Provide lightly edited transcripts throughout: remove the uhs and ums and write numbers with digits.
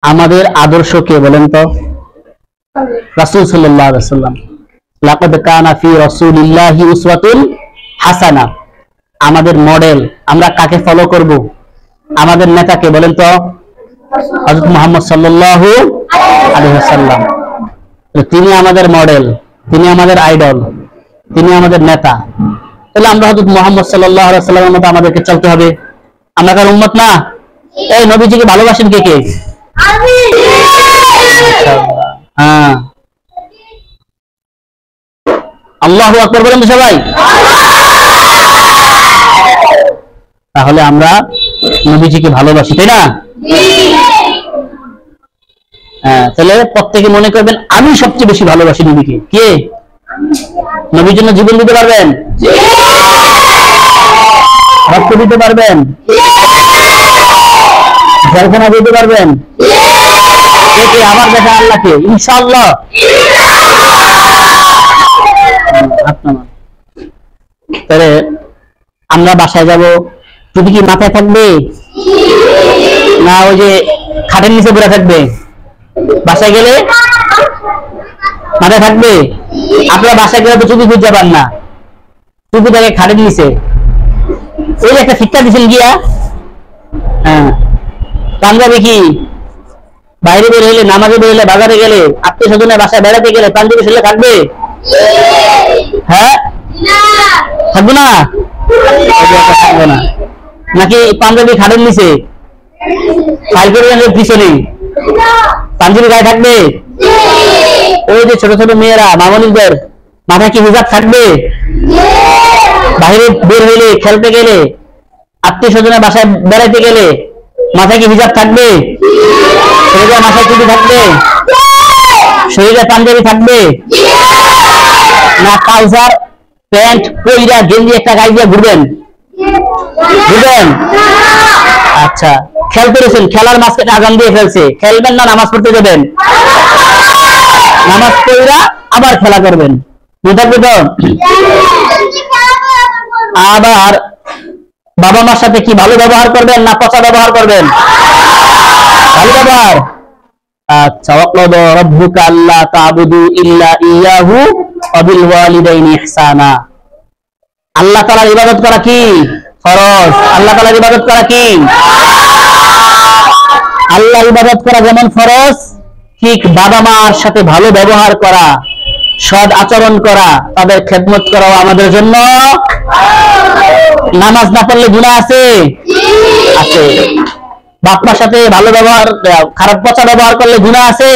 আমাদের আদর্শ কে বলেন তো? রাসূল সাল্লাল্লাহু আলাইহি ওয়াসাল্লাম। লাকাদ কানা ফি রাসূলিল্লাহি উসওয়াতুন হাসানাহ। আমাদের মডেল, আমরা কাকে ফলো করব? আমাদের নেতা কে বলেন তো? হযরত মুহাম্মদ সাল্লাল্লাহু আলাইহি ওয়াসাল্লাম। তিনি আমাদের মডেল, তিনি আমাদের আইডল, তিনি আমাদের নেতা। তাহলে আমরা হযরত মুহাম্মদ সাল্লাল্লাহু আলাইহি ওয়াসাল্লামের মতো আমাদেরকে চলতে হবে। আমরা কার উম্মত না? এই নবীজিকে ভালোবাসেন কে কে? আমি। হ্যাঁ, আল্লাহু আকবার বলেন তো সবাই। তাহলে আমরা নবীজিকে ভালোবাসি, তাই না? হ্যাঁ, তাহলে প্রত্যেকে মনে করবেন আমি সবচেয়ে বেশি ভালোবাসি নবীকে। কে? নবীর জন্য জীবন দিতে পারবেন? রক্ত দিতে পারবেন? জলখানা দিতে পারবেন? আমার দেখা আল্লাহকে ইনশাআল্লাহ। তাহলে আমরা বাসায় যাব, টুপি কি মাথায় থাকবে না ওই যে খাটের নিচে পড়ে থাকবে? বাসায় গেলে মাথায় থাকবে। আপনারা বাসায় গেলে তো টুপি খুঁজে পান না, টুপি থাকে খাটের নিচে। ওই একটা শিক্ষা দিচ্ছেন গিয়া। হ্যাঁ, পাঞ্জাবি কি বাইরে বের হইলে, নামাজে বের হইলে, বাজারে গেলে, আত্মীয় স্বজনের বাসায় বেড়াতে গেলে পাঞ্জাবি ছেলে থাকবে? হ্যাঁ, থাকবে না? থাকবে না নাকি? পাঞ্জাবি খাটের নিচে, ফাইল করে পিছনে পাঞ্জাবি গায়ে থাকবে? ওই যে ছোট ছোট মেয়েরা মামনিদের মাথায় কি হিজাব থাকবে? বাইরে বের হইলে, খেলতে গেলে, আত্মীয় স্বজনের বাসায় বেড়াইতে গেলে মাথায় কি হিজাব থাকবে? শরীরে মাথায় টুপি থাকবে? শরীরে পাঞ্জাবি থাকবে? না ট্রাউজার প্যান্ট পইরা গেঞ্জি একটা গায়ে দিয়ে ঘুরবেন? ঘুরবেন? আচ্ছা, খেলতে গেছেন, খেলার মাঝখানে আজান দিয়ে ফেলছে, খেলবেন না নামাজ পড়তে যাবেন? নামাজ পড়া আবার খেলা করবেন, মনে থাকবে তো? আবার বাবা মার সাথে কি ভালো ব্যবহার করবেন না পচা ব্যবহার করবেন? ভালো ব্যবহার। আচ্ছা, ওয়াকাদা রাব্বুকা আল্লা তা'বুদু ইল্লা ইয়াহু ওয়া বিল ওয়ালিদাইনি ইহসানা। আল্লাহ তাআলার ইবাদত করা কি ফরজ? আল্লাহ তাআলার ইবাদত করা কি? আল্লাহর ইবাদত করা যেমন ফরজ, ঠিক বাবা মার সাথে ভালো ব্যবহার করা, সৎ আচরণ করা, তাদের খেদমত করাও আমাদের জন্য। নামাজ না পড়লে গুনাহ আছে? আছে। বাপ-মার সাথে ভালো ব্যবহার, খারাপ পচা ব্যবহার করলে গুনাহ আছে?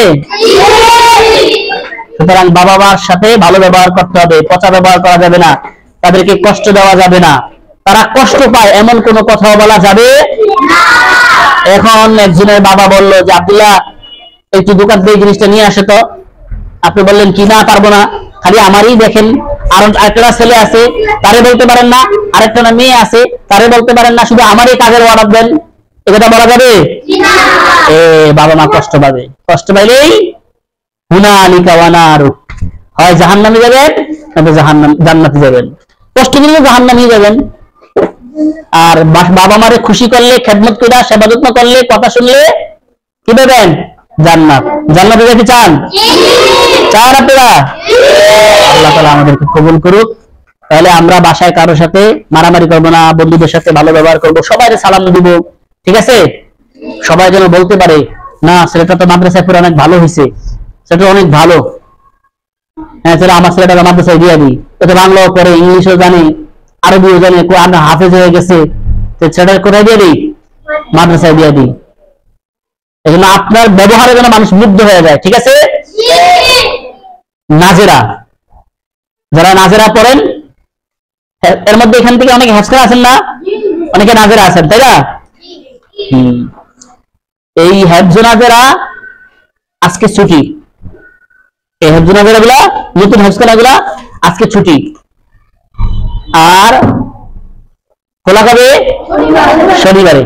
সুতরাং বাবা মার সাথে ভালো ব্যবহার করতে হবে, পচা ব্যবহার করা যাবে না, তাদেরকে কষ্ট দেওয়া যাবে না, তারা কষ্ট পায় এমন কোনো কথা বলা যাবে না। এখন একজনের বাবা বলল যে আব্দুল্লাহ একটু দোকান থেকে জিনিসটা নিয়ে আসে তো। আপনি বললেন কি না পারবো না, খালি আমারই দেখেন। আর একটা ছেলে আছে তারে বলতে পারেন না, আরেকটা মেয়ে আছে তারে বলতে পারেন না, শুধু আমারই কাজের অর্ডার দেন, এটা বলা যাবে? বাবা মা কষ্ট পাবে, কষ্ট পাইলেই হুনালিকা ওয়া নারু, হয় জাহান্নামে যাবেন নয়তো জান্নাতে যাবেন। কষ্ট দিলে জাহান্নামে যাবেন। আর বাবা মারে খুশি করলে, খেদমত করে, সেবা যত্ন করলে, কথা শুনলে কি পাবেন? জান্নাত। জান্নাতে যেতে চান? চান আপনারা? আল্লাহ তাআলা আমাদেরকে কবুল করুক। তাহলে আমরা বাসায় কারোর সাথে মারামারি করবো না, বন্ধুদের সাথে ভালো ব্যবহার করবো, সবাইকে সালাম দিব, ঠিক আছে? সবাই যেন বলতে পারে না ছেলেটা তো মাদ্রাসায় পড়ে অনেক ভালো হয়েছে, সেটা অনেক ভালো। হ্যাঁ, ছেলে আমার ছেলেটা মাদ্রাসায় দিয়ে দিই, এটা বাংলাও পড়ে, ইংলিশও জানে, আরবিও জানে, কোরআন হাফেজ হয়ে গেছে, ছেলেটা কোথায় দিয়ে দিই? মাদ্রাসায় দিয়ে দিই। এজন্য আপনার ব্যবহারে যেন মানুষ মুগ্ধ হয়ে যায়, ঠিক আছে? নাজেরা, যারা নাজেরা পড়েন এর মধ্যে এখান থেকে অনেকে হাসতে আছেন না? অনেকে নাজেরা আছেন, তাই না? এই হেফজ নাজেরা আজকে ছুটি, এই হেফজ নাজেরা গুলা, নতুন হেফজখানা গুলা আজকে ছুটি, আর খোলা কবে? শনিবারে।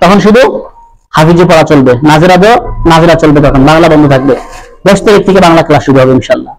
তখন শুধু হাফিজি পড়া চলবে, নাজেরা চলবে, তখন বাংলা বন্ধ থাকবে। 10 তারিখ থেকে বাংলা ক্লাস শুরু হবে ইনশাআল্লাহ।